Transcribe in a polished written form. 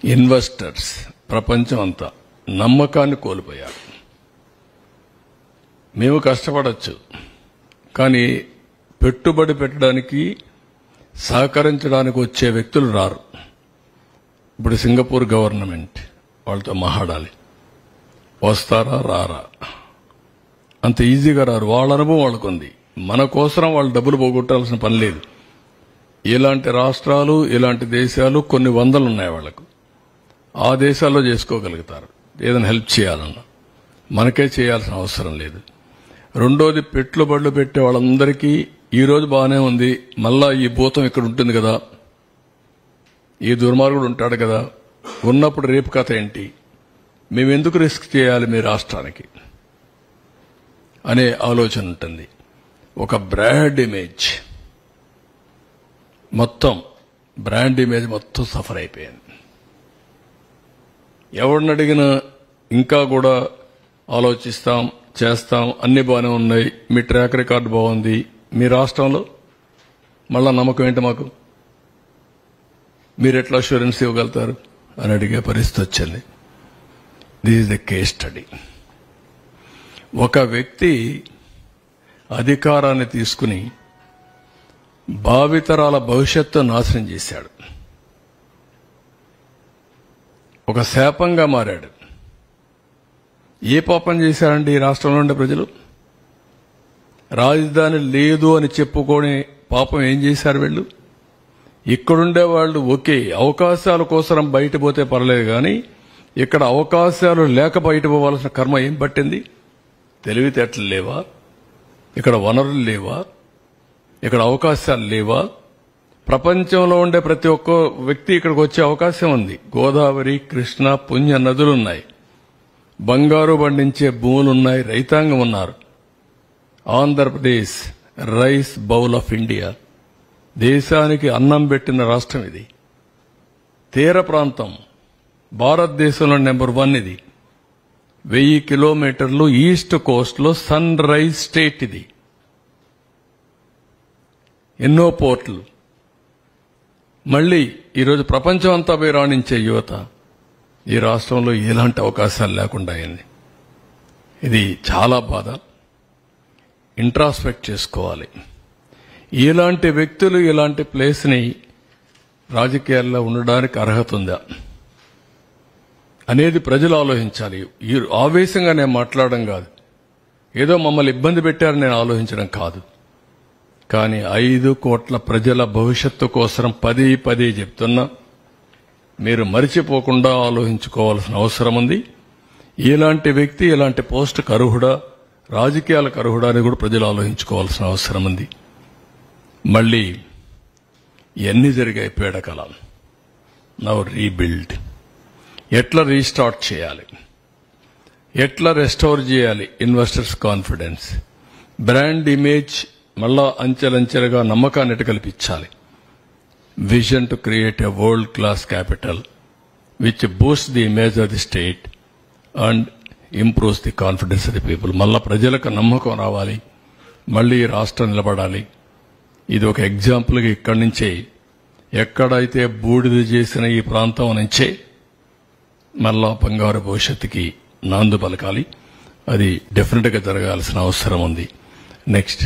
Investors ప్రపంచం అంతా నమ్మకాన్ని కోల్పోయారు. మేము కష్టపడొచ్చు, కానీ పెట్టుబడి పెట్టడానికి సహకరించడానికి వచ్చే వ్యక్తులు రారు. ఇప్పుడు సింగపూర్ గవర్నమెంట్ వాళ్ళతో మాట్లాడాలి, వస్తారా రారా? అంత ఈజీగా రారు. వాళ్ళ అనుభవం వాళ్ళకుంది. మన కోసం వాళ్ళు డబ్బులు పోగొట్టాల్సిన పని లేదు. ఇలాంటి రాష్ట్రాలు, ఇలాంటి దేశాలు కొన్ని వందలు ఉన్నాయి వాళ్లకు. ఆ దేశాల్లో చేసుకోగలుగుతారు ఏదైనా హెల్ప్ చేయాలన్నా. మనకే చేయాల్సిన అవసరం లేదు. రెండోది, పెట్టుబడులు పెట్టే వాళ్ళందరికీ ఈ రోజు బాగానే ఉంది, మళ్ళా ఈ భూతం ఇక్కడ ఉంటుంది కదా, ఈ దుర్మార్గుడు ఉంటాడు కదా, ఉన్నప్పుడు రేపు కథ ఏంటి, మేమెందుకు రిస్క్ చేయాలి మీ రాష్ట్రానికి అనే ఆలోచన ఉంటుంది. ఒక బ్రాండ్ ఇమేజ్ మొత్తం సఫర్ అయిపోయింది. ఎవరిని అడిగినా ఇంకా కూడా ఆలోచిస్తాం, చేస్తాం, అన్ని బాగానే ఉన్నాయి, మీ ట్రాక్ రికార్డు బాగుంది, మీ రాష్ట్రంలో మళ్ళా నమ్మకం ఏంటి మాకు, మీరు ఎట్లా అష్యూరెన్స్ ఇవ్వగలుగుతారు అని అడిగే పరిస్థితి వచ్చింది. This is the case study. ఒక వ్యక్తి అధికారాన్ని తీసుకుని భావితరాల భవిష్యత్తు నాశనం చేశాడు. ఒక శాపంగా మారాడు. ఏ పాపం చేశారండి ఈ రాష్ట్రంలో ఉండే ప్రజలు? రాజధాని లేదు అని చెప్పుకొని పాపం ఏం చేశారు వీళ్ళు? ఇక్కడుండే వాళ్ళు ఓకే, అవకాశాల కోసం బయట పోతే పర్లేదు, కానీ ఇక్కడ అవకాశాలు లేక బయట పోవాల్సిన కర్మ ఏం పట్టింది? తెలివితేటలు లేవా? ఇక్కడ వనరులు లేవా? ఇక్కడ అవకాశాలు లేవా? ప్రపంచంలో ఉండే ప్రతి ఒక్క వ్యక్తి ఇక్కడికి వచ్చే అవకాశం ఉంది. గోదావరి, కృష్ణ, పుణ్య నదులున్నాయి, బంగారు పండించే భూములున్నాయి, రైతాంగం ఉన్నారు. Andhra Pradesh rice bowl of India, దేశానికి అన్నం పెట్టిన రాష్ట్రం ఇది. తీర ప్రాంతం భారతదేశంలో నెంబర్ 1 ఇది. 1000 కిలోమీటర్లు ఈస్ట్ కోస్ట్ లో సన్ రైజ్ స్టేట్ ఇది. ఎన్నో పోర్టులు. మళ్లీ ఈరోజు ప్రపంచం అంతా పోయి రాణించే యువత ఈ రాష్ట్రంలో ఎలాంటి అవకాశాలు లేకుండా అయింది. ఇది చాలా బాధ. ఇంట్రాస్పెక్ట్ చేసుకోవాలి. ఇలాంటి వ్యక్తులు ఇలాంటి ప్లేస్ ని రాజకీయాల్లో ఉండడానికి అర్హత ఉందా అనేది ప్రజలు ఆలోచించాలి. ఈ ఆవేశంగా నేను మాట్లాడడం కాదు, ఏదో మమ్మల్ని ఇబ్బంది పెట్టారని నేను ఆలోచించడం కాదు. కానీ 5 కోట్ల ప్రజల భవిష్యత్తు కోసం పదే చెప్తున్నా, మీరు మరిచిపోకుండా ఆలోచించుకోవాల్సిన అవసరం ఉంది. ఇలాంటి వ్యక్తి ఇలాంటి పోస్టుకు అర్హుడా, రాజకీయాలకు అర్హుడా అని కూడా ప్రజలు ఆలోచించుకోవాల్సిన అవసరం ఉంది. మళ్లీ ఎన్ని జరిగాయి పీడకలం. Now rebuild. ఎట్లా రీస్టార్ట్ చేయాలి, ఎట్లా రెస్టోర్ చేయాలి ఇన్వెస్టర్స్ కాన్ఫిడెన్స్, బ్రాండ్ ఇమేజ్ మళ్ళా అంచెలంచెలుగా నమ్మకాన్ని కల్పించాలి. Vision to create a world class capital which Boost the image of the state and improves the confidence of the people. మళ్ళా ప్రజలకు నమ్మకం రావాలి, మళ్లీ రాష్ట్రం నిలబడాలి. ఇది ఒక ఎగ్జాంపుల్గా ఇక్కడి నుంచే, ఎక్కడైతే బూడిద చేసిన ఈ ప్రాంతం నుంచే మళ్ళా బంగారు భవిష్యత్తుకి నాంది పలకాలి. అది డెఫినెట్ గా జరగాల్సిన అవసరం ఉంది. నెక్స్ట్.